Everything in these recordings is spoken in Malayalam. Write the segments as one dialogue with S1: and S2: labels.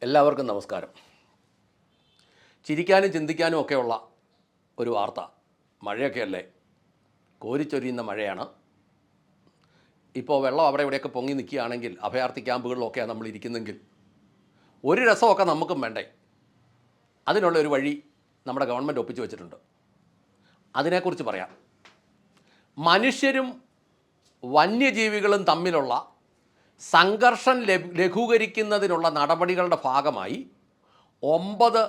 S1: എല്ലാവർക്കും നമസ്കാരം. ചിരിക്കാനും ചിന്തിക്കാനും ഒക്കെയുള്ള ഒരു വാർത്ത. മഴയൊക്കെയല്ലേ, കോരിച്ചൊരിയുന്ന മഴയാണ്. ഇപ്പോൾ വെള്ളം അവിടെ ഇവിടെയൊക്കെ പൊങ്ങി നിൽക്കുകയാണെങ്കിൽ അഭയാർത്ഥി ക്യാമ്പുകളിലൊക്കെയാണ് നമ്മൾ ഇരിക്കുന്നെങ്കിൽ ഒരു രസമൊക്കെ നമുക്കും വേണ്ടേ. അതിനുള്ള ഒരു വഴി നമ്മുടെ ഗവൺമെൻറ് ഒപ്പിച്ചു വെച്ചിട്ടുണ്ട്. അതിനെക്കുറിച്ച് പറയാം. മനുഷ്യരും വന്യജീവികളും തമ്മിലുള്ള സംഘർഷം ലഘൂകരിക്കുന്നതിനുള്ള നടപടികളുടെ ഭാഗമായി 9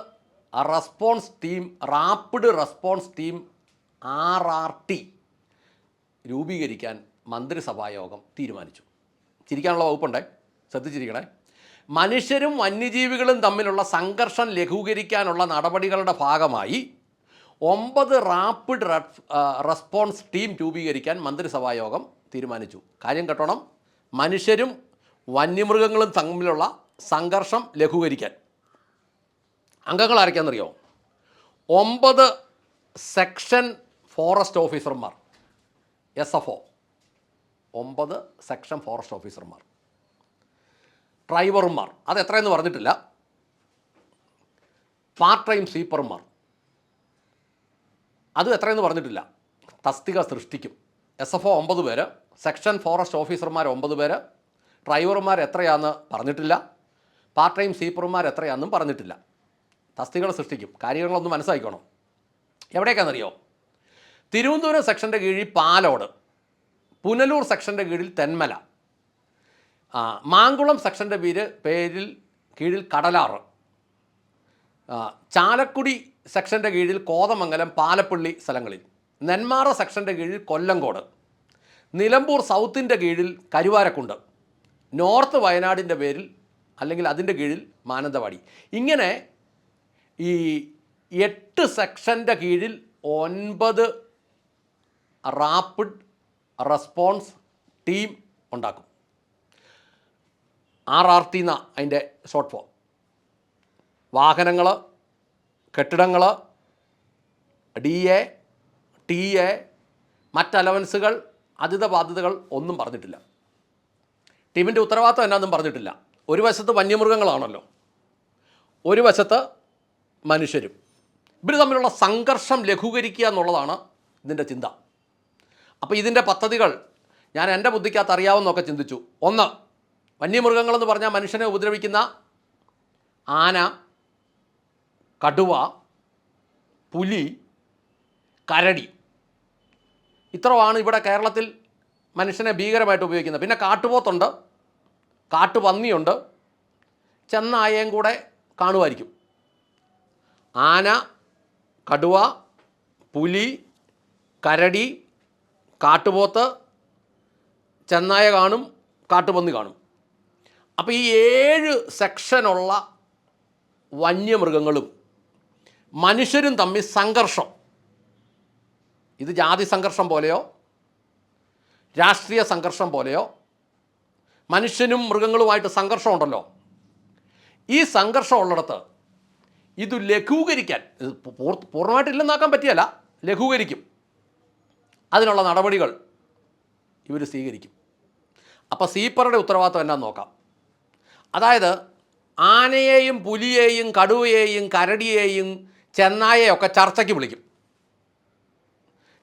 S1: response team, rapid response team RRT രൂപീകരിക്കാൻ മന്ത്രിസഭായോഗം തീരുമാനിച്ചു. ചിരിക്കാനുള്ള വകുപ്പുണ്ടേ, ശ്രദ്ധിച്ചിരിക്കണേ. മനുഷ്യരും വന്യജീവികളും തമ്മിലുള്ള സംഘർഷം ലഘൂകരിക്കാനുള്ള നടപടികളുടെ ഭാഗമായി 9 റാപ്പിഡ് റെസ്പോൺസ് ടീം രൂപീകരിക്കാൻ മന്ത്രിസഭായോഗം തീരുമാനിച്ചു. കാര്യം കേട്ടോണം, മനുഷ്യരും വന്യമൃഗങ്ങളും തമ്മിലുള്ള സംഘർഷം ലഘൂകരിക്കാൻ. അംഗങ്ങൾ ആരൊക്കെയാണെന്നറിയോ? 9 സെക്ഷൻ ഫോറസ്റ്റ് ഓഫീസർമാർ, SFO, 9 സെക്ഷൻ ഫോറസ്റ്റ് ഓഫീസർമാർ. ഡ്രൈവർമാർ, അത് എത്രയെന്ന് പറഞ്ഞിട്ടില്ല. പാർട്ട് ടൈം സ്വീപ്പർമാർ, അത് എത്രയെന്ന് പറഞ്ഞിട്ടില്ല. തസ്തിക സൃഷ്ടിക്കും. SFO 9 പേര്, സെക്ഷൻ ഫോറസ്റ്റ് ഓഫീസർമാർ 9 പേര്, ഡ്രൈവർമാർ എത്രയാണെന്ന് പറഞ്ഞിട്ടില്ല, പാർട്ട് ടൈം സ്വീപ്പർമാർ എത്രയാണെന്നും പറഞ്ഞിട്ടില്ല. തസ്തികകൾ സൃഷ്ടിക്കും. കാര്യങ്ങളൊന്ന് മനസ്സിലാക്കണം. എവിടേക്കാണെന്നറിയോ? തിരുവനന്തപുരം സെക്ഷൻ്റെ കീഴിൽ പാലോട്, പുനലൂർ സെക്ഷൻ്റെ കീഴിൽ തെന്മല, മാങ്കുളം സെക്ഷൻ്റെ കീഴിൽ കടലാറ്, ചാലക്കുടി സെക്ഷൻ്റെ കീഴിൽ കോതമംഗലം, പാലപ്പള്ളി സ്ഥലങ്ങളിൽ, നെന്മാറ സെക്ഷൻ്റെ കീഴിൽ കൊല്ലങ്കോട്, നിലമ്പൂർ സൗത്തിൻ്റെ കീഴിൽ കരുവാരക്കുണ്ട്, നോർത്ത് വയനാടിൻ്റെ പേരിൽ അല്ലെങ്കിൽ അതിൻ്റെ കീഴിൽ മാനന്തവാടി. ഇങ്ങനെ ഈ 8 സെക്ഷൻ്റെ കീഴിൽ 9 റാപ്പിഡ് റെസ്പോൺസ് ടീം ഉണ്ടാക്കും. RRT എന്ന അതിൻ്റെ ഷോർട്ട് ഫോം. വാഹനങ്ങൾ, കെട്ടിടങ്ങൾ, DA, TA, മറ്റ് അലവൻസുകൾ, അതിഥ ബാധ്യതകൾ ഒന്നും പറഞ്ഞിട്ടില്ല. ടീമിൻ്റെ ഉത്തരവാദിത്വം എന്നാന്നും പറഞ്ഞിട്ടില്ല. ഒരു വശത്ത് വന്യമൃഗങ്ങളാണല്ലോ, ഒരു വശത്ത് മനുഷ്യരും. ഇവർ തമ്മിലുള്ള സംഘർഷം ലഘൂകരിക്കുക എന്നുള്ളതാണ് ഇതിൻ്റെ ചിന്ത. അപ്പോൾ ഇതിൻ്റെ പദ്ധതികൾ ഞാൻ എൻ്റെ ബുദ്ധിക്കകത്ത് അറിയാവുന്നതൊക്കെ ചിന്തിച്ചു. 1, വന്യമൃഗങ്ങളെന്ന് പറഞ്ഞാൽ മനുഷ്യനെ ഉപദ്രവിക്കുന്ന ആന, കടുവ, പുലി, കരടി, ഇത്രയാണ് ഇവിടെ കേരളത്തിൽ മനുഷ്യനെ ഭീകരമായിട്ട് ഉപയോഗിക്കുന്നത്. പിന്നെ കാട്ടുപോത്തുണ്ട്, കാട്ടുപന്നിയുണ്ട്, ചെന്നായയും കൂടെ കാണുമായിരിക്കും. ആന, കടുവ, പുലി, കരടി, കാട്ടുപോത്ത്, ചെന്നായ കാണും, കാട്ടുപന്നി കാണും. അപ്പോൾ ഈ 7 സെക്ഷനുള്ള വന്യമൃഗങ്ങളും മനുഷ്യരും തമ്മിൽ സംഘർഷം. ഇത് ജാതി സംഘർഷം പോലെയോ രാഷ്ട്രീയ സംഘർഷം പോലെയോ മനുഷ്യനും മൃഗങ്ങളുമായിട്ട് സംഘർഷം ഉണ്ടല്ലോ. ഈ സംഘർഷം ഉള്ളിടത്ത് ഇത് ലഘൂകരിക്കാൻ, പൂർണ്ണമായിട്ടില്ലെന്നാക്കാൻ പറ്റിയല്ല, ലഘൂകരിക്കും. അതിനുള്ള നടപടികൾ ഇവർ സ്വീകരിക്കും. അപ്പോൾ സ്വീപ്പറുടെ ഉത്തരവാദിത്വം എന്നാന്ന് നോക്കാം. അതായത് ആനയെയും പുലിയെയും കടുവയെയും കരടിയെയും ചെന്നായയൊക്കെ ചർച്ചയ്ക്ക് വിളിക്കും.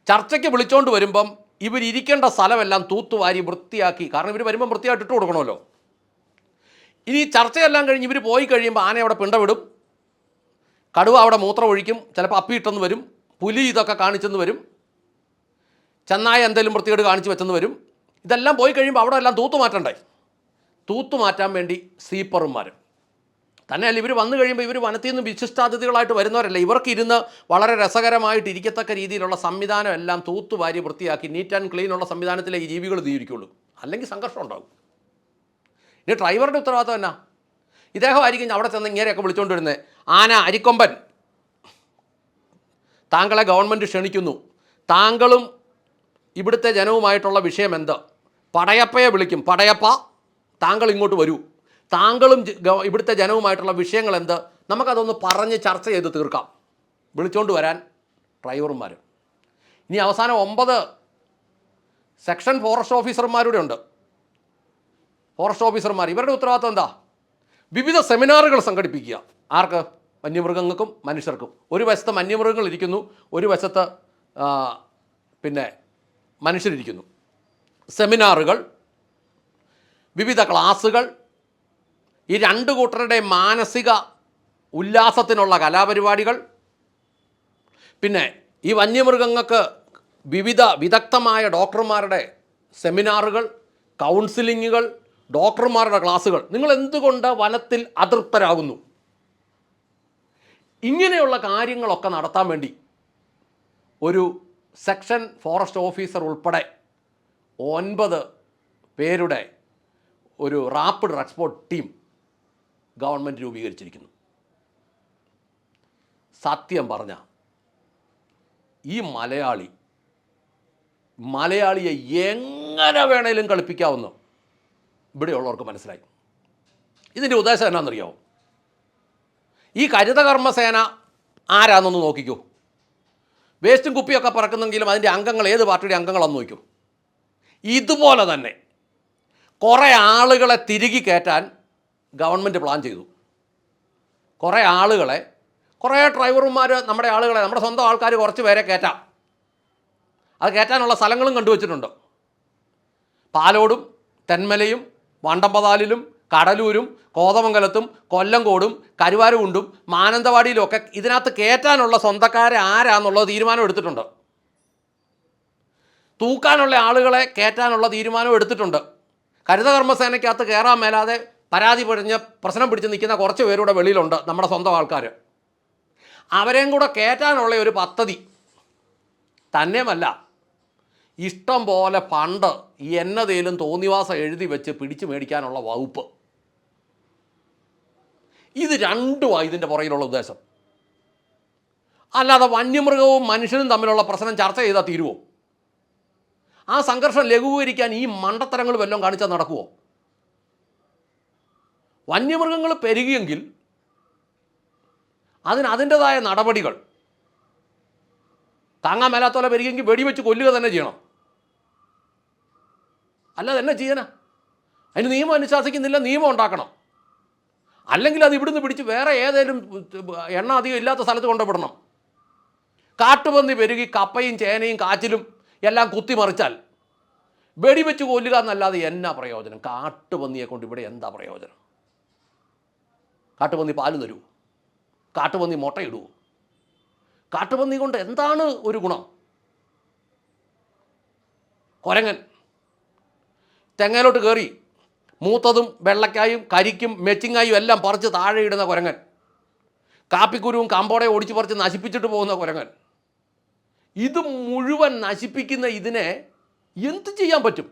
S1: ചർച്ചയ്ക്ക് വിളിച്ചുകൊണ്ട് വരുമ്പം ഇവരിയ്ക്കേണ്ട സ്ഥലമെല്ലാം തൂത്തുവാരി വൃത്തിയാക്കി, കാരണം ഇവർ വരുമ്പം വൃത്തിയായിട്ട് ഇട്ട് കൊടുക്കണമല്ലോ. ഇനി ചർച്ചയെല്ലാം കഴിഞ്ഞ് ഇവർ പോയി കഴിയുമ്പോൾ ആന അവിടെ പിണ്ടവിടും, കടുവ അവിടെ മൂത്രം ഒഴിക്കും, ചിലപ്പോൾ അപ്പിയിട്ടെന്ന് വരും, പുലി ഇതൊക്കെ കാണിച്ചെന്ന് വരും, ചെന്നായ എന്തെങ്കിലും വൃത്തികേട് കാണിച്ച് വെച്ചെന്ന് വരും. ഇതെല്ലാം പോയി കഴിയുമ്പോൾ അവിടെ എല്ലാം തൂത്തുമാറ്റണ്ടേ. തൂത്തുമാറ്റാൻ വേണ്ടി സ്വീപ്പർമാർ തന്നെയല്ല. ഇവർ വന്നു കഴിയുമ്പോൾ ഇവർ വനത്തിൽ നിന്ന് വിശിഷ്ടാതിഥികളായിട്ട് വരുന്നവരല്ല. ഇവർക്ക് ഇരുന്ന് വളരെ രസകരമായിട്ട് ഇരിക്കത്തക്ക രീതിയിലുള്ള സംവിധാനം എല്ലാം തൂത്തുവാരി വൃത്തിയാക്കി നീറ്റ് ആൻഡ് ക്ലീൻ ഉള്ള സംവിധാനത്തിലെ ഈ ജീവികൾ ജീവിക്കുള്ളൂ. അല്ലെങ്കിൽ സംഘർഷം ഉണ്ടാകും. ഇനി ഡ്രൈവറുടെ ഉത്തരവാദിത്വം എന്നാ? ഇദ്ദേഹമായിരിക്കും അവിടെ ചെന്ന് ഇങ്ങനെയൊക്കെ വിളിച്ചുകൊണ്ട് വരുന്നത്. ആന, അരിക്കൊമ്പൻ, താങ്കളെ ഗവൺമെൻറ് ക്ഷണിക്കുന്നു, താങ്കളും ഇവിടുത്തെ ജനവുമായിട്ടുള്ള വിഷയം എന്ത്? പടയപ്പയെ വിളിക്കും. പടയപ്പ, താങ്കൾ ഇങ്ങോട്ട് വരൂ, താങ്കളും ഇവിടുത്തെ ജനവുമായിട്ടുള്ള വിഷയങ്ങൾ എന്ത്, നമുക്കതൊന്ന് പറഞ്ഞ് ചർച്ച ചെയ്ത് തീർക്കാം. വിളിച്ചുകൊണ്ട് വരാൻ ഡ്രൈവർമാർ. ഇനി അവസാനം 9 സെക്ഷൻ ഫോറസ്റ്റ് ഓഫീസർമാരുടെ ഉണ്ട്. ഫോറസ്റ്റ് ഓഫീസർമാർ, ഇവരുടെ ഉത്തരവാദിത്വം എന്താ? വിവിധ സെമിനാറുകൾ സംഘടിപ്പിക്കുക. ആർക്ക്? വന്യമൃഗങ്ങൾക്കും മനുഷ്യർക്കും. ഒരു വശത്ത് വന്യമൃഗങ്ങൾ ഇരിക്കുന്നു, ഒരു വശത്ത് പിന്നെ മനുഷ്യരിരിക്കുന്നു. സെമിനാറുകൾ, വിവിധ ക്ലാസ്സുകൾ, ഈ രണ്ട് കൂട്ടരുടെ മാനസിക ഉല്ലാസത്തിനുള്ള കലാപരിപാടികൾ, പിന്നെ ഈ വന്യമൃഗങ്ങൾക്ക് വിദഗ്ധമായ ഡോക്ടർമാരുടെ സെമിനാറുകൾ, കൗൺസിലിങ്ങുകൾ, ഡോക്ടർമാരുടെ ക്ലാസ്സുകൾ. നിങ്ങൾ എന്തുകൊണ്ട് വനത്തിൽ അതൃപ്തരാകുന്നു? ഇങ്ങനെയുള്ള കാര്യങ്ങളൊക്കെ നടത്താൻ വേണ്ടി ഒരു സെക്ഷൻ ഫോറസ്റ്റ് ഓഫീസർ ഉൾപ്പെടെ 9 പേരുടെ ഒരു റാപ്പിഡ് റെസ്പോൺസ് ടീം ഗവൺമെൻറ് രൂപീകരിച്ചിരിക്കുന്നു. സത്യം പറഞ്ഞ ഈ മലയാളിയെ എങ്ങനെ വേണേലും കളിപ്പിക്കാവുന്ന ഇവിടെയുള്ളവർക്ക് മനസ്സിലായി. ഇതിൻ്റെ ഉദ്ദേശം എന്നാണെന്നറിയാമോ? ഈ ഹരിതകർമ്മസേന ആരാന്നൊന്ന് നോക്കിക്കോ. വേസ്റ്റും കുപ്പിയൊക്കെ പറക്കുന്നെങ്കിലും അതിൻ്റെ അംഗങ്ങൾ ഏത് പാർട്ടിയുടെ അംഗങ്ങളാണെന്ന് നോക്കൂ. ഇതുപോലെ തന്നെ കുറേ ആളുകളെ തിരികെ കയറ്റാൻ ഗവൺമെൻറ് പ്ലാൻ ചെയ്തു. കുറേ ആളുകളെ, കുറേ ഡ്രൈവർമാർ, നമ്മുടെ ആളുകളെ, നമ്മുടെ സ്വന്തം ആൾക്കാർ കുറച്ച് പേരെ കയറ്റാം. അത് കയറ്റാനുള്ള സ്ഥലങ്ങളും കണ്ടുവച്ചിട്ടുണ്ട്. പാലോടും തെന്മലയും വണ്ടമ്പതാലിലും കടലൂരും കോതമംഗലത്തും കൊല്ലങ്കോടും കരുവാരുകുണ്ടും മാനന്തവാടിയിലും ഒക്കെ ഇതിനകത്ത് കയറ്റാനുള്ള സ്വന്തക്കാരെ ആരാന്നുള്ളത് തീരുമാനം എടുത്തിട്ടുണ്ട്. തൂക്കാനുള്ള ആളുകളെ കയറ്റാനുള്ള തീരുമാനം എടുത്തിട്ടുണ്ട്. ഹരിതകർമ്മസേനയ്ക്കകത്ത് കയറാൻ മേലാതെ പരാതി പറഞ്ഞ് പ്രശ്നം പിടിച്ച് നിൽക്കുന്ന കുറച്ച് പേരുടെ വെളിയിലുണ്ട്, നമ്മുടെ സ്വന്തം ആൾക്കാർ. അവരെയും കൂടെ കയറ്റാനുള്ള ഒരു പദ്ധതി തന്നെയുമല്ല, ഇഷ്ടം പോലെ ഫണ്ട് എന്നതേലും തോന്നിവാസം എഴുതി വെച്ച് പിടിച്ചു മേടിക്കാനുള്ള വകുപ്പ്. ഇത് രണ്ടുമാണ് ഇതിൻ്റെ പുറകിലുള്ള ഉദ്ദേശം. അല്ലാതെ വന്യമൃഗവും മനുഷ്യനും തമ്മിലുള്ള പ്രശ്നം ചർച്ച ചെയ്താൽ തീരുമോ? ആ സംഘർഷം ലഘൂകരിക്കാൻ ഈ മണ്ടത്തരങ്ങൾ വല്ലതും കാണിച്ചാൽ നടക്കുമോ? വന്യമൃഗങ്ങൾ പെരുകിയെങ്കിൽ അതിൻ്റെതായ നടപടികൾ, താങ്ങാൻ മേലാത്തോലെ പെരുകിയെങ്കിൽ വെടിവെച്ച് കൊല്ലുക തന്നെ ചെയ്യണം. അല്ലാതെ എന്നെ ചെയ്യാനാ? അതിന് നിയമം അനുശാസിക്കുന്നില്ല, നിയമം ഉണ്ടാക്കണം. അല്ലെങ്കിൽ അത് ഇവിടുന്ന് പിടിച്ച് വേറെ ഏതെങ്കിലും എണ്ണ അധികം ഇല്ലാത്ത സ്ഥലത്ത് കൊണ്ടുവിടണം. കാട്ടുപന്നി പെരുകി കപ്പയും ചേനയും കാച്ചിലും എല്ലാം കുത്തിമറിച്ചാൽ വെടിവെച്ച് കൊല്ലുക എന്നല്ലാതെ എന്നാ പ്രയോജനം? കാട്ടുപന്നിയെ കൊണ്ട് ഇവിടെ എന്താ പ്രയോജനം? കാട്ടുപന്നി പാല് തരുമോ? കാട്ടുപന്നി മുട്ടയിടുമോ? കാട്ടുപന്നി കൊണ്ട് എന്താണ് ഒരു ഗുണം? കുരങ്ങൻ തെങ്ങയിലോട്ട് കയറി മൂത്തതും വെള്ളക്കായും കരിക്കും മെച്ചിങ്ങായും എല്ലാം പറിച്ച് താഴെ ഇടുന്ന കുരങ്ങൻ, കാപ്പിക്കുരുവും കമ്പോടെ ഓടിച്ച് പറിച്ച് നശിപ്പിച്ചിട്ട് പോകുന്ന കുരങ്ങൻ, ഇത് മുഴുവൻ നശിപ്പിക്കുന്ന ഇതിനെ എന്ത് ചെയ്യാൻ പറ്റും?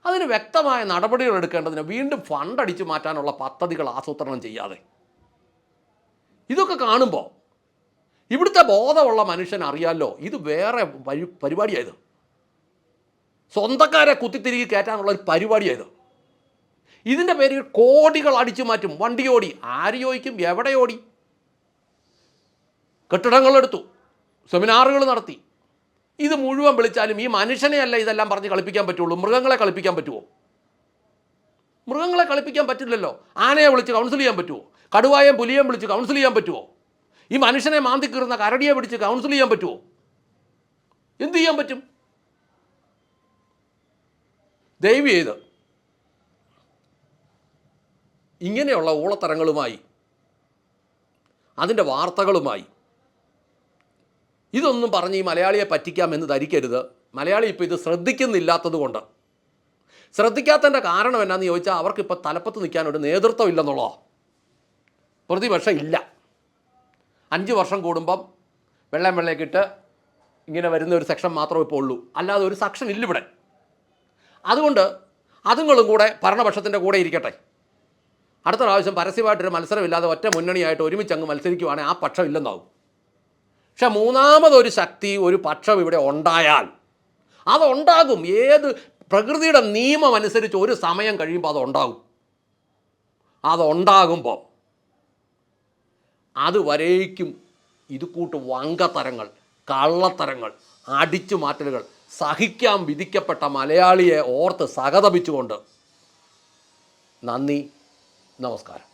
S1: അതിന് വ്യക്തമായ നടപടികൾ എടുക്കേണ്ടതിന് വീണ്ടും ഫണ്ട് അടിച്ചു മാറ്റാനുള്ള പദ്ധതികൾ ആസൂത്രണം ചെയ്യാതെ ഇതൊക്കെ കാണുമ്പോൾ ഇവിടുത്തെ ബോധമുള്ള മനുഷ്യൻ അറിയാമല്ലോ, ഇത് വേറെ പരിപാടിയായത്. സ്വന്തക്കാരെ കുത്തിത്തിരികെ കയറ്റാനുള്ള ഒരു പരിപാടിയായത്. ഇതിൻ്റെ പേരിൽ കോടികൾ അടിച്ചു മാറ്റും. വണ്ടി ഓടി, ആര് ചോദിക്കും? എവിടെ ഓടി? കെട്ടിടങ്ങളെടുത്തു, സെമിനാറുകൾ നടത്തി. ഇത് മുഴുവൻ വിളിച്ചാലും ഈ മനുഷ്യനെയല്ല ഇതെല്ലാം പറഞ്ഞ് കളിപ്പിക്കാൻ പറ്റുള്ളൂ. മൃഗങ്ങളെ കളിപ്പിക്കാൻ പറ്റുമോ? മൃഗങ്ങളെ കളിപ്പിക്കാൻ പറ്റില്ലല്ലോ. ആനയെ വിളിച്ച് കൗൺസിൽ ചെയ്യാൻ പറ്റുമോ? കടുവായെയും പുലിയെയും വിളിച്ച് കൗൺസിൽ ചെയ്യാൻ പറ്റുമോ? ഈ മനുഷ്യനെ മാന്തി കീറുന്ന കരടിയെ പിടിച്ച് കൗൺസിൽ ചെയ്യാൻ പറ്റുമോ? എന്ത് ചെയ്യാൻ പറ്റും? ദയവ് ചെയ്ത് ഇങ്ങനെയുള്ള ഊളത്തരങ്ങളുമായി, അതിൻ്റെ വാർത്തകളുമായി ഇതൊന്നും പറഞ്ഞ് ഈ മലയാളിയെ പറ്റിക്കാമെന്ന് ധരിക്കരുത്. മലയാളി ഇപ്പോൾ ഇത് ശ്രദ്ധിക്കുന്നില്ലാത്തത് കൊണ്ട്. ശ്രദ്ധിക്കാത്തതിൻ്റെ കാരണം എന്നാന്ന് ചോദിച്ചാൽ അവർക്കിപ്പോൾ തലപ്പത്ത് നിൽക്കാൻ ഒരു നേതൃത്വം ഇല്ലെന്നുള്ളതോ? പ്രതിപക്ഷം ഇല്ല. 5 വർഷം കൂടുമ്പം വെള്ളയ്ക്കിട്ട് ഇങ്ങനെ വരുന്ന ഒരു സെക്ഷൻ മാത്രമേ ഇപ്പോൾ ഉള്ളൂ. അല്ലാതെ ഒരു സെക്ഷൻ ഇല്ല ഇവിടെ. അതുകൊണ്ട് അതുങ്ങളും കൂടെ ഭരണപക്ഷത്തിൻ്റെ കൂടെ ഇരിക്കട്ടെ. അടുത്ത പ്രാവശ്യം പരസ്യമായിട്ടൊരു മത്സരമില്ലാതെ ഒറ്റ മുന്നണിയായിട്ട് ഒരുമിച്ച് അങ്ങ് മത്സരിക്കുവാണെങ്കിൽ ആ പക്ഷം ഇല്ലെന്നാവും. പക്ഷെ മൂന്നാമതൊരു ശക്തി, ഒരു പക്ഷം ഇവിടെ ഉണ്ടായാൽ അതുണ്ടാകും. ഏത് പ്രകൃതിയുടെ നിയമം അനുസരിച്ച് ഒരു സമയം കഴിയുമ്പോൾ അതുണ്ടാകും. അതുണ്ടാകുമ്പോൾ അതുവരേക്കും ഇത് കൂട്ട് വങ്കത്തരങ്ങൾ, കള്ളത്തരങ്ങൾ, അടിച്ചു മാറ്റലുകൾ സഹിക്കാൻ വിധിക്കപ്പെട്ട മലയാളിയെ ഓർത്ത് സഹതപിച്ചുകൊണ്ട് നന്ദി, നമസ്കാരം.